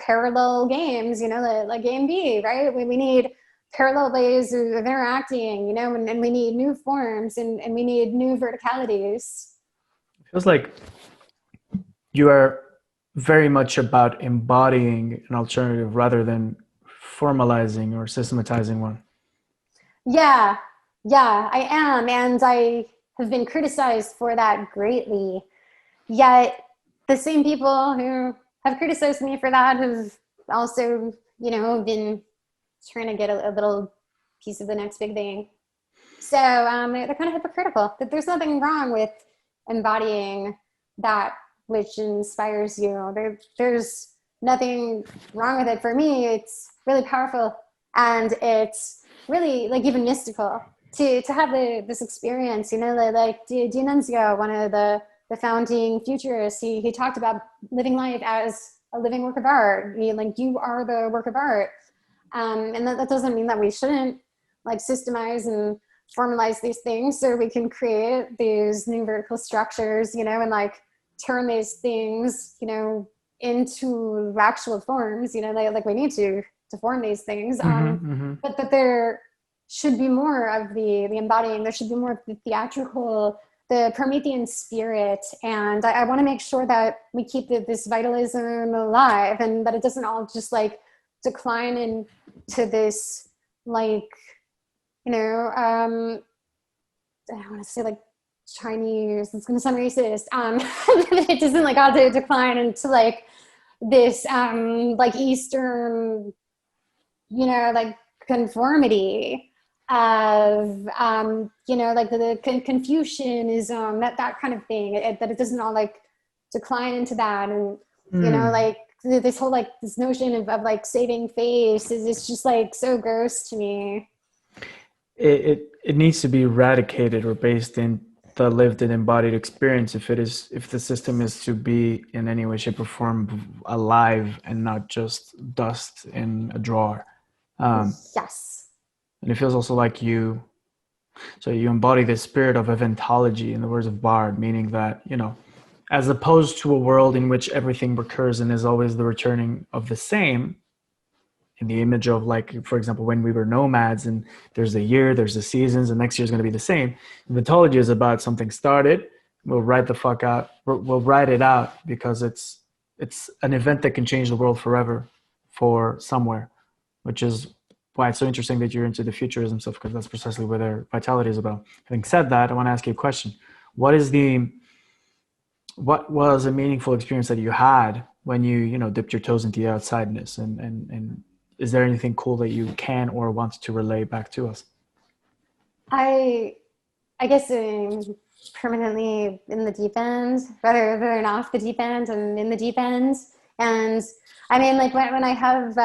parallel games, like game B, right? We need parallel ways of interacting, and we need new forms, and we need new verticalities. It feels like you are very much about embodying an alternative rather than formalizing or systematizing one. Yeah, I am. And I have been criticized for that greatly. Yet the same people who have criticized me for that have also, been trying to get a little piece of the next big thing. So they're kind of hypocritical. That there's nothing wrong with embodying that which inspires you. There's nothing wrong with it. For me, it's really powerful, and it's really like even mystical to have this experience. Like D'Annunzio, one of the founding futurists, he talked about living life as a living work of art. Like, you are the work of art. And that doesn't mean that we shouldn't like systemize and formalize these things so we can create these new vertical structures, and like turn these things, into actual forms, like we need to form these things. But there should be more of the embodying. There should be more of the theatrical, the Promethean spirit. And I want to make sure that we keep this vitalism alive, and that it doesn't all just like decline into this like, I want to say like Chinese, it's going to sound racist. It doesn't like all to decline into like this like Eastern, like conformity of like the Confucianism, that kind of thing. That it doesn't all like decline into that, and like this whole like this notion of like saving face is just like so gross to me. It needs to be eradicated or based in the lived and embodied experience if the system is to be in any way, shape, or form alive and not just dust in a drawer. Yes. And it feels also like you embody the spirit of eventology, in the words of Bard, meaning that, as opposed to a world in which everything recurs and is always the returning of the same, in the image of like, for example, when we were nomads and there's a year, there's the seasons, and next year is going to be the same. Eventology is about something started, we'll write the fuck out, we'll write it out because it's an event that can change the world forever for somewhere, which is why it's so interesting that you're into the futurism stuff, because that's precisely where their vitality is about. Having said that, I want to ask you a question. What was a meaningful experience that you had when you dipped your toes into the outsideness, and is there anything cool that you can or want to relay back to us? I guess permanently in the deep end rather than off the deep end and in the deep end. And I mean, like when I have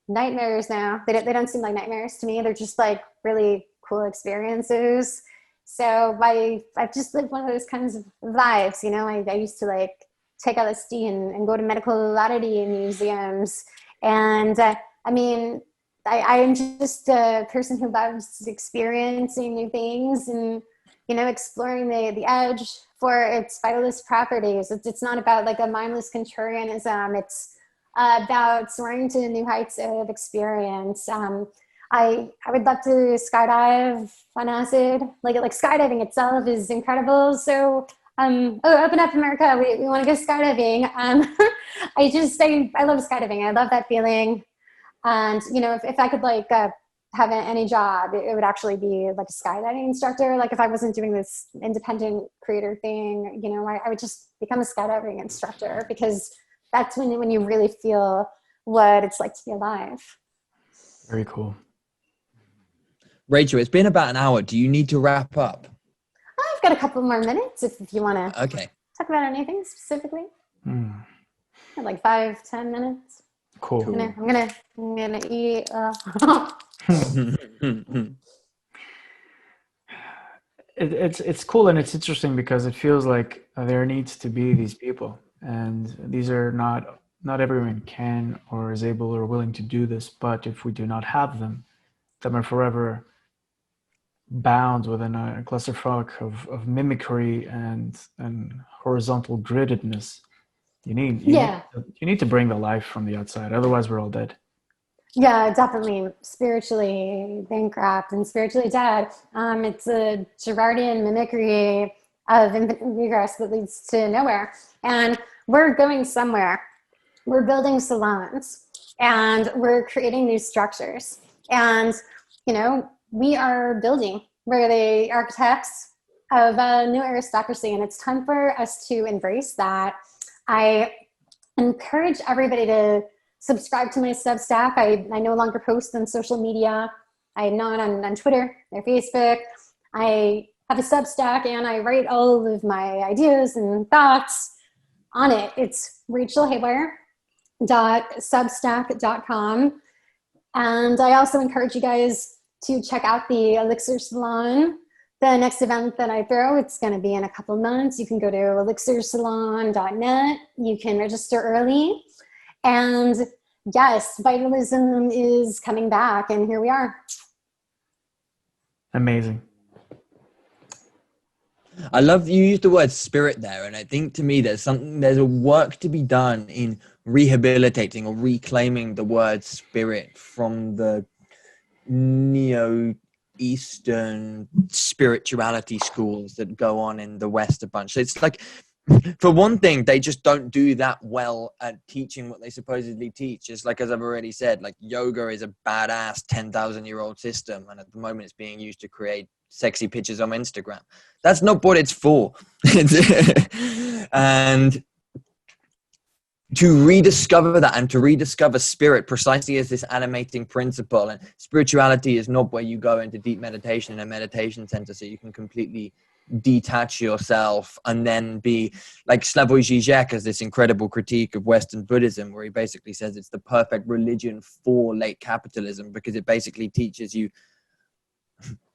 nightmares now, they don't seem like nightmares to me. They're just like really cool experiences. So I've just lived one of those kinds of lives. I used to like take LSD and go to medical oddity museums. And I mean, I am just a person who loves experiencing new things and, exploring the edge for its vitalist properties. It's not about like a mindless contrarianism. It's about soaring to new heights of experience. I would love to skydive on acid. Like skydiving itself is incredible. So open up America. We want to go skydiving. I love skydiving. I love that feeling. And, if I could like have any job, it would actually be like a skydiving instructor. Like if I wasn't doing this independent creator thing, I would just become a skydiving instructor, because that's when you really feel what it's like to be alive. Very cool. Rachel, it's been about an hour. Do you need to wrap up? I've got a couple more minutes if you want to Okay. talk about anything specifically. Hmm. Like 5-10 minutes. Cool. I'm gonna eat. It's cool, and it's interesting because it feels like there needs to be these people, and these are not everyone can or is able or willing to do this. But if we do not have them, then we're forever bound within a clusterfuck of mimicry and horizontal griddedness. You need to bring the life from the outside, otherwise we're all dead. Yeah, definitely spiritually bankrupt and spiritually dead. It's a Girardian mimicry of infinite regress that leads to nowhere. And we're going somewhere. We're building salons and we're creating new structures. And, we are building. We're the architects of a new aristocracy, and it's time for us to embrace that. I encourage everybody to subscribe to my Substack. I no longer post on social media. I'm not on Twitter or Facebook. I have a Substack and I write all of my ideas and thoughts on it. It's rachelhaywire.substack.com. And I also encourage you guys to check out the Elixir Salon. The next event that I throw, it's going to be in a couple months. You can go to elixirsalon.net. You can register early. And yes, vitalism is coming back, and here we are. Amazing. I love you used the word spirit there, and I think to me there's a work to be done in rehabilitating or reclaiming the word spirit from the Neo-Eastern spirituality schools that go on in the West a bunch. So it's like, for one thing, they just don't do that well at teaching what they supposedly teach. Just like, as I've already said, like yoga is a badass 10,000-year-old system, and at the moment it's being used to create sexy pictures on Instagram. That's not what it's for. And to rediscover that and to rediscover spirit precisely as this animating principle. And spirituality is not where you go into deep meditation in a meditation center so you can completely detach yourself and then be like Slavoj Žižek has this incredible critique of Western Buddhism where he basically says it's the perfect religion for late capitalism because it basically teaches you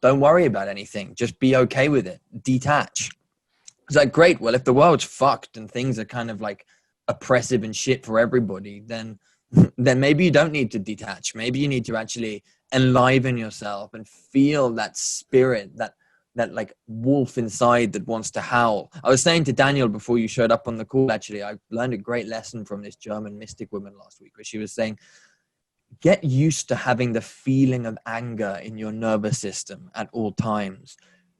don't worry about anything, just be okay with it, detach. It's like, great, well, if the world's fucked and things are kind of like oppressive and shit for everybody, then maybe you don't need to detach. Maybe you need to actually enliven yourself and feel that spirit, that like wolf inside that wants to howl. I was saying to Daniel before you showed up on the call, actually, I learned a great lesson from this German mystic woman last week where she was saying, get used to having the feeling of anger in your nervous system at all times.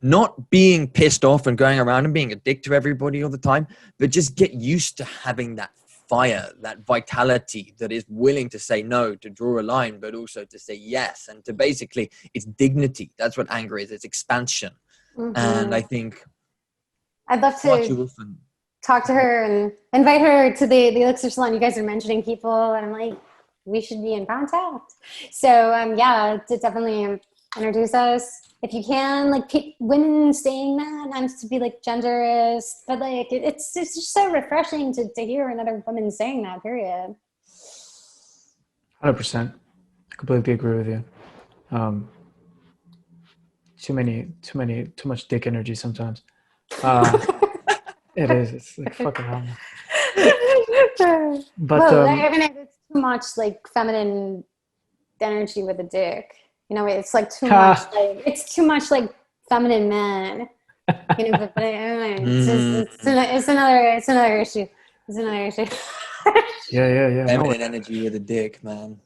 Not being pissed off and going around and being a dick to everybody all the time, but just get used to having that fire, that vitality that is willing to say no, to draw a line, but also to say yes. And to basically, it's dignity. That's what anger is. It's expansion. Mm-hmm. And I think I'd love to talk to her and invite her to the Elixir Salon. You guys are mentioning people, and I'm like, we should be in contact. So yeah, to definitely introduce us. If you can, like women saying that, not to be like genderist, but like it's just so refreshing to hear another woman saying that, period. 100%. I completely agree with you. Too much dick energy sometimes. It is. It's like fucking hell. But well, I mean, it's too much like feminine energy with a dick. You know, it's like too much. Like it's too much like feminine men. You know, but it's another issue. It's another issue. Yeah. Feminine energy with a dick, man.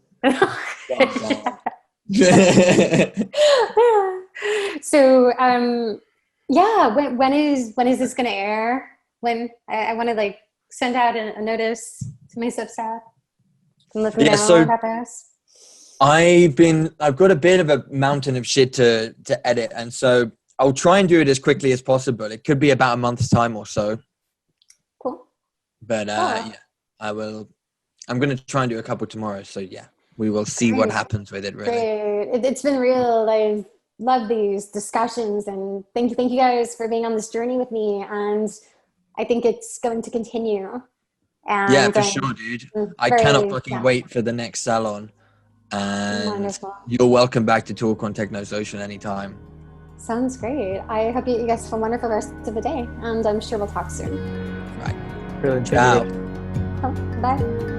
So, yeah. When is this gonna air? When I want to like send out a notice to my Substack and let them know about this. I've got a bit of a mountain of shit to edit, and so I'll try and do it as quickly as possible. It could be about a month's time or so. Cool. But yeah, I will. I'm going to try and do a couple tomorrow. So yeah, we will see what happens with it. Really, great. It's been real. love these discussions, and thank you guys for being on this journey with me. And I think it's going to continue. And Yeah, for sure, dude. I cannot fucking wait for the next salon. And wonderful. you're welcome back to talk on Technosocial anytime. Sounds great. I hope you guys have a wonderful rest of the day, and I'm sure we'll talk soon. Right. Brilliant. Ciao. Oh, bye.